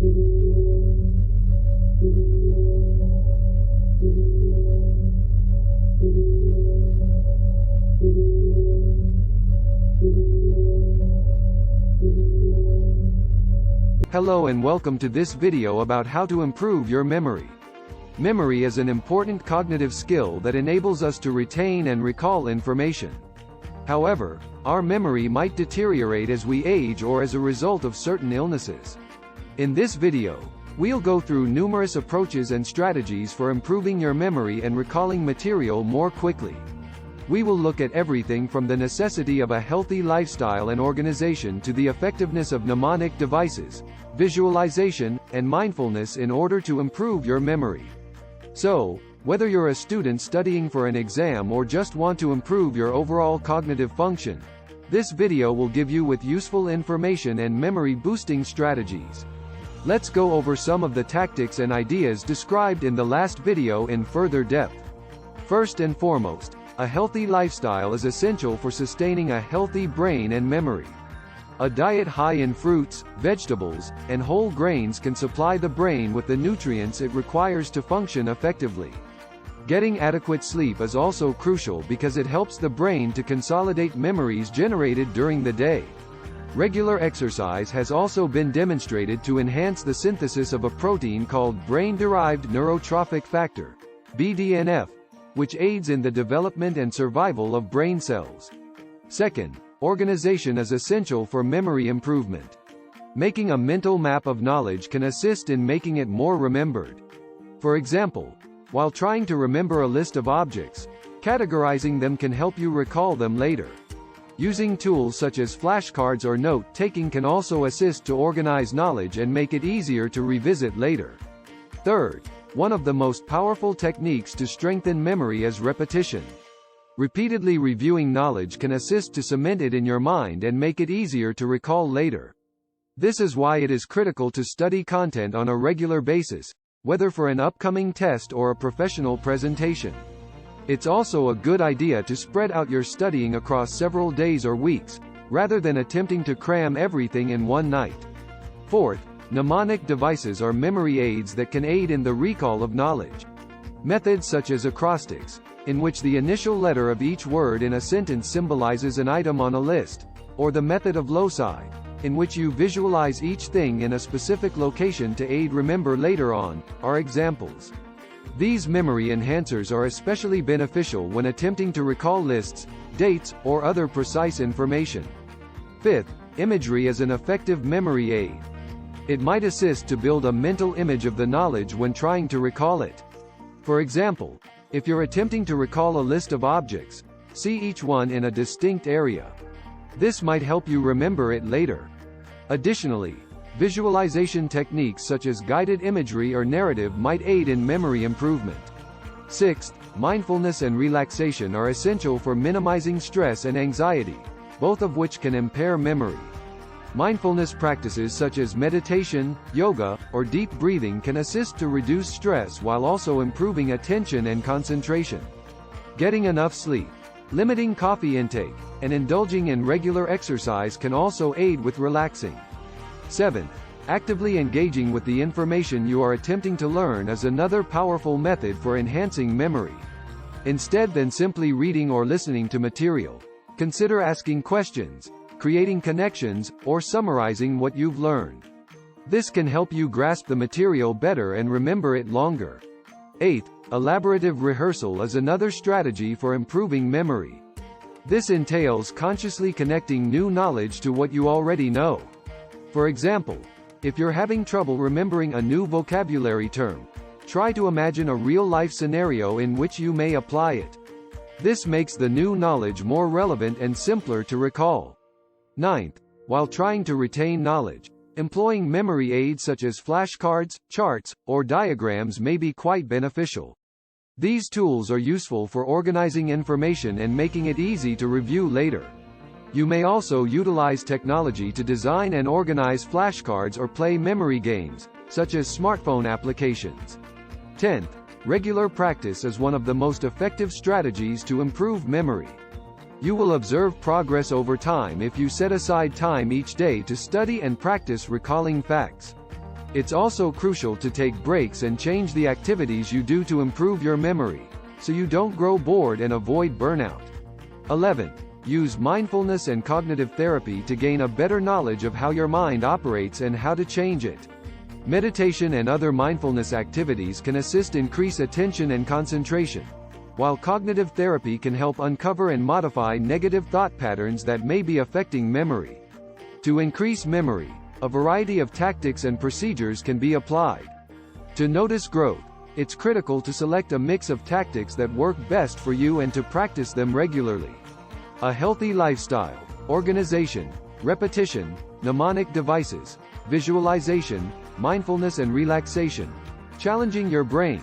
Hello and welcome to this video about how to improve your memory. Memory is an important cognitive skill that enables us to retain and recall information. However, our memory might deteriorate as we age or as a result of certain illnesses. In this video, we'll go through numerous approaches and strategies for improving your memory and recalling material more quickly. We will look at everything from the necessity of a healthy lifestyle and organization to the effectiveness of mnemonic devices, visualization, and mindfulness in order to improve your memory. So, whether you're a student studying for an exam or just want to improve your overall cognitive function, this video will give you with useful information and memory-boosting strategies. Let's go over some of the tactics and ideas described in the last video in further depth. First and foremost, a healthy lifestyle is essential for sustaining a healthy brain and memory. A diet high in fruits, vegetables, and whole grains can supply the brain with the nutrients it requires to function effectively. Getting adequate sleep is also crucial because it helps the brain to consolidate memories generated during the day. Regular exercise has also been demonstrated to enhance the synthesis of a protein called brain-derived neurotrophic factor, BDNF, which aids in the development and survival of brain cells. Second, organization is essential for memory improvement. Making a mental map of knowledge can assist in making it more remembered. For example, while trying to remember a list of objects, categorizing them can help you recall them later. Using tools such as flashcards or note-taking can also assist to organize knowledge and make it easier to revisit later. Third, one of the most powerful techniques to strengthen memory is repetition. Repeatedly reviewing knowledge can assist to cement it in your mind and make it easier to recall later. This is why it is critical to study content on a regular basis, whether for an upcoming test or a professional presentation. It's also a good idea to spread out your studying across several days or weeks, rather than attempting to cram everything in one night. Fourth, mnemonic devices are memory aids that can aid in the recall of knowledge. Methods such as acrostics, in which the initial letter of each word in a sentence symbolizes an item on a list, or the method of loci, in which you visualize each thing in a specific location to aid remember later on, are examples. These memory enhancers are especially beneficial when attempting to recall lists, dates, or other precise information. Fifth, imagery is an effective memory aid. It might assist to build a mental image of the knowledge when trying to recall it. For example, if you're attempting to recall a list of objects, see each one in a distinct area. This might help you remember it later. Additionally, visualization techniques such as guided imagery or narrative might aid in memory improvement. Sixth, mindfulness and relaxation are essential for minimizing stress and anxiety, both of which can impair memory. Mindfulness practices such as meditation, yoga, or deep breathing can assist to reduce stress while also improving attention and concentration. Getting enough sleep, limiting coffee intake, and indulging in regular exercise can also aid with relaxing. Seventh, actively engaging with the information you are attempting to learn is another powerful method for enhancing memory. Instead than simply reading or listening to material, consider asking questions, creating connections, or summarizing what you've learned. This can help you grasp the material better and remember it longer. Eighth, elaborative rehearsal is another strategy for improving memory. This entails consciously connecting new knowledge to what you already know. For example, if you're having trouble remembering a new vocabulary term, try to imagine a real-life scenario in which you may apply it. This makes the new knowledge more relevant and simpler to recall. Ninth, while trying to retain knowledge, employing memory aids such as flashcards, charts, or diagrams may be quite beneficial. These tools are useful for organizing information and making it easy to review later. You may also utilize technology to design and organize flashcards or play memory games, such as smartphone applications. 10th, regular practice is one of the most effective strategies to improve memory. You will observe progress over time if you set aside time each day to study and practice recalling facts. It's also crucial to take breaks and change the activities you do to improve your memory, so you don't grow bored and avoid burnout. 11. Use mindfulness and cognitive therapy to gain a better knowledge of how your mind operates and how to change it. Meditation and other mindfulness activities can assist increase attention and concentration, while cognitive therapy can help uncover and modify negative thought patterns that may be affecting memory. To increase memory, a variety of tactics and procedures can be applied. To notice growth, it's critical to select a mix of tactics that work best for you and to practice them regularly. A healthy lifestyle, organization, repetition, mnemonic devices, visualization, mindfulness and relaxation, challenging your brain,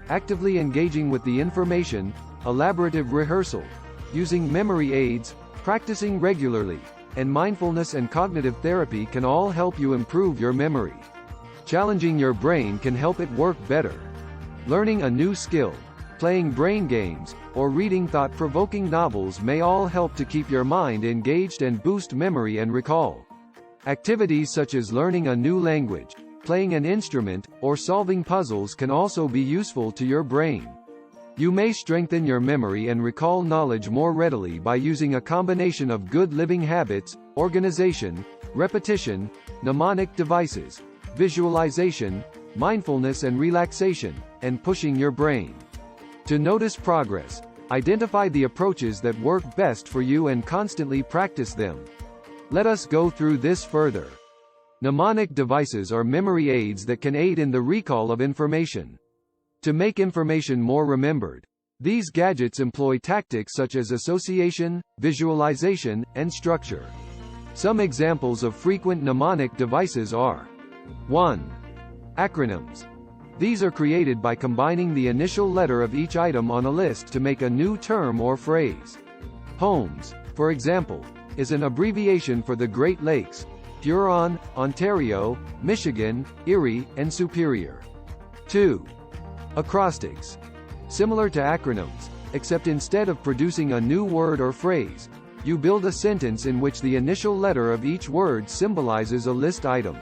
actively engaging with the information, elaborative rehearsal, using memory aids, practicing regularly, and mindfulness and cognitive therapy can all help you improve your memory. Challenging your brain can help it work better. Learning a new skill, playing brain games, or reading thought-provoking novels may all help to keep your mind engaged and boost memory and recall. Activities such as learning a new language, playing an instrument, or solving puzzles can also be useful to your brain. You may strengthen your memory and recall knowledge more readily by using a combination of good living habits, organization, repetition, mnemonic devices, visualization, mindfulness and relaxation, and pushing your brain. To notice progress, identify the approaches that work best for you and constantly practice them. Let us go through this further. Mnemonic devices are memory aids that can aid in the recall of information. To make information more remembered, these gadgets employ tactics such as association, visualization, and structure. Some examples of frequent mnemonic devices are: 1. Acronyms. These are created by combining the initial letter of each item on a list to make a new term or phrase. HOMES, for example, is an abbreviation for the Great Lakes: Huron, Ontario, Michigan, Erie, and Superior. 2. Acrostics. Similar to acronyms, except instead of producing a new word or phrase, you build a sentence in which the initial letter of each word symbolizes a list item.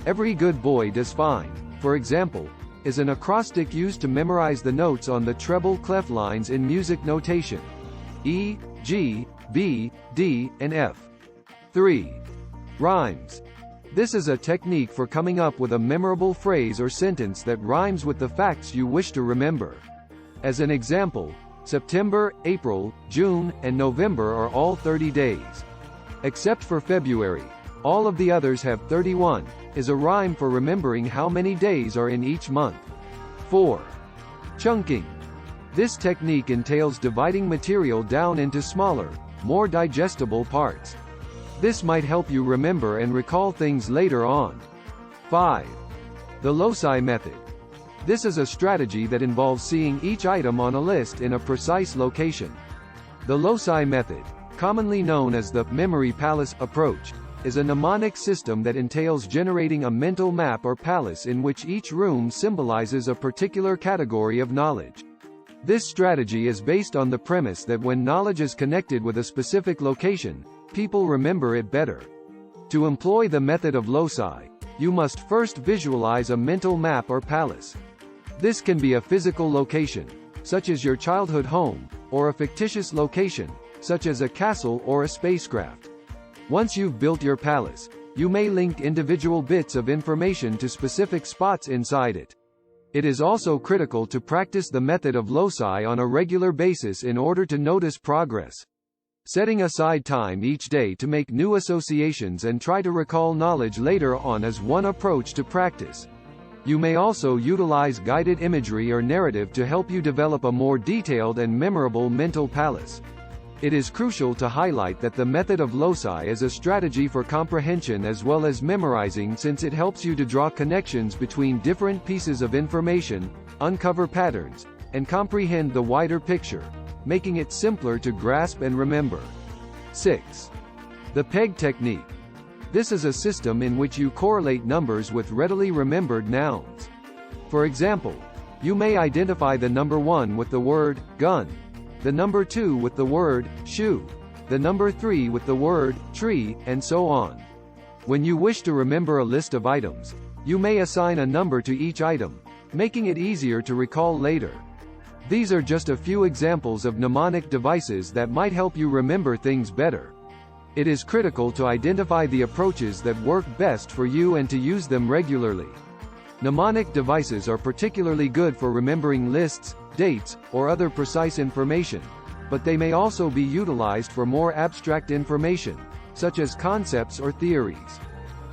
Every good boy does fine, for example, is an acrostic used to memorize the notes on the treble clef lines in music notation: E, G, B, D, and F. 3. Rhymes. This is a technique for coming up with a memorable phrase or sentence that rhymes with the facts you wish to remember. As an example, September, April, June, and November are all 30 days. Except for February, all of the others have 31, is a rhyme for remembering how many days are in each month. 4. Chunking. This technique entails dividing material down into smaller, more digestible parts. This might help you remember and recall things later on. 5. The loci method. This is a strategy that involves seeing each item on a list in a precise location. The loci method, commonly known as the memory palace approach, is a mnemonic system that entails generating a mental map or palace in which each room symbolizes a particular category of knowledge. This strategy is based on the premise that when knowledge is connected with a specific location, people remember it better. To employ the method of loci, you must first visualize a mental map or palace. This can be a physical location, such as your childhood home, or a fictitious location, such as a castle or a spacecraft. Once you've built your palace, you may link individual bits of information to specific spots inside it. It is also critical to practice the method of loci on a regular basis in order to notice progress. Setting aside time each day to make new associations and try to recall knowledge later on is one approach to practice. You may also utilize guided imagery or narrative to help you develop a more detailed and memorable mental palace. It is crucial to highlight that the method of loci is a strategy for comprehension as well as memorizing, since it helps you to draw connections between different pieces of information, uncover patterns, and comprehend the wider picture, making it simpler to grasp and remember. 6. The PEG technique. This is a system in which you correlate numbers with readily remembered nouns. For example, you may identify the number 1 with the word gun, the number 2 with the word shoe, the number 3 with the word tree, and so on. When you wish to remember a list of items, You may assign a number to each item, making it easier to recall later. These are just a few examples of mnemonic devices that might help you remember things better. It is critical to identify the approaches that work best for you and to use them regularly. Mnemonic devices are particularly good for remembering lists, dates, or other precise information, but they may also be utilized for more abstract information, such as concepts or theories.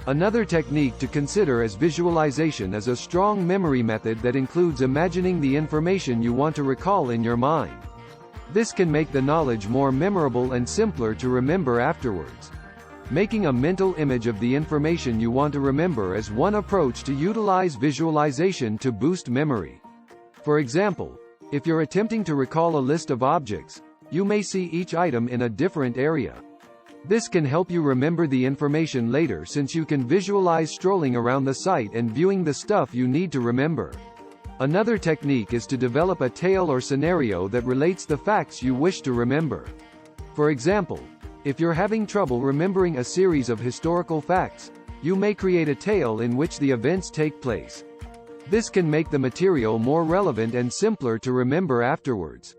Another technique to consider is visualization as a strong memory method that includes imagining the information you want to recall in your mind. This can make the knowledge more memorable and simpler to remember afterwards. Making a mental image of the information you want to remember is one approach to utilize visualization to boost memory. For example, if you're attempting to recall a list of objects, you may see each item in a different area. This can help you remember the information later since you can visualize strolling around the site and viewing the stuff you need to remember. Another technique is to develop a tale or scenario that relates the facts you wish to remember. For example, if you're having trouble remembering a series of historical facts, you may create a tale in which the events take place. This can make the material more relevant and simpler to remember afterwards.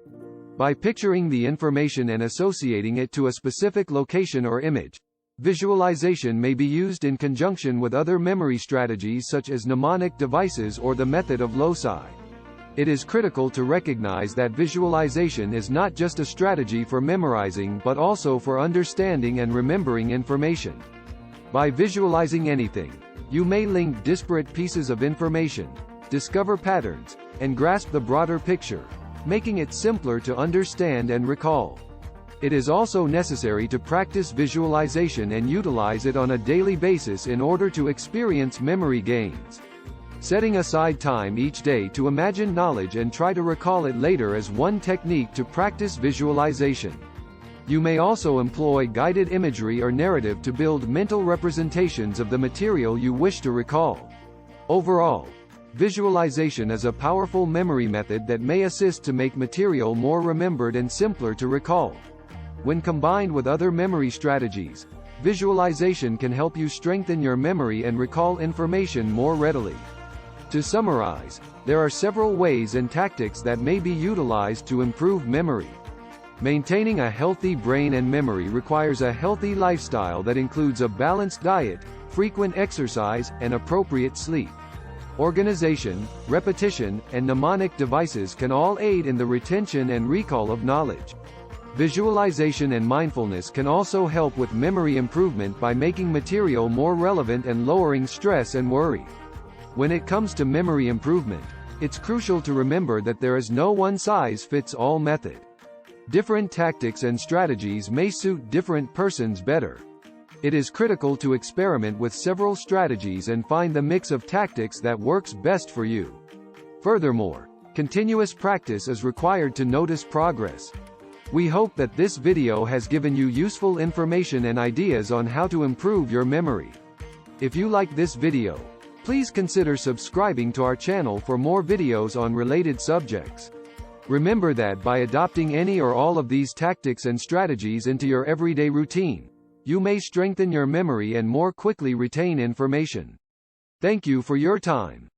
By picturing the information and associating it to a specific location or image, visualization may be used in conjunction with other memory strategies such as mnemonic devices or the method of loci. It is critical to recognize that visualization is not just a strategy for memorizing but also for understanding and remembering information. By visualizing anything, you may link disparate pieces of information, discover patterns, and grasp the broader picture, making it simpler to understand and recall. It is also necessary to practice visualization and utilize it on a daily basis in order to experience memory gains. Setting aside time each day to imagine knowledge and try to recall it later is one technique to practice visualization. You may also employ guided imagery or narrative to build mental representations of the material you wish to recall. Overall, visualization is a powerful memory method that may assist to make material more remembered and simpler to recall. When combined with other memory strategies, visualization can help you strengthen your memory and recall information more readily. To summarize, there are several ways and tactics that may be utilized to improve memory. Maintaining a healthy brain and memory requires a healthy lifestyle that includes a balanced diet, frequent exercise, and appropriate sleep. Organization, repetition, and mnemonic devices can all aid in the retention and recall of knowledge. Visualization and mindfulness can also help with memory improvement by making material more relevant and lowering stress and worry. When it comes to memory improvement, it's crucial to remember that there is no one-size-fits-all method. Different tactics and strategies may suit different persons better. It is critical to experiment with several strategies and find the mix of tactics that works best for you. Furthermore, continuous practice is required to notice progress. We hope that this video has given you useful information and ideas on how to improve your memory. If you like this video, please consider subscribing to our channel for more videos on related subjects. Remember that by adopting any or all of these tactics and strategies into your everyday routine, you may strengthen your memory and more quickly retain information. Thank you for your time.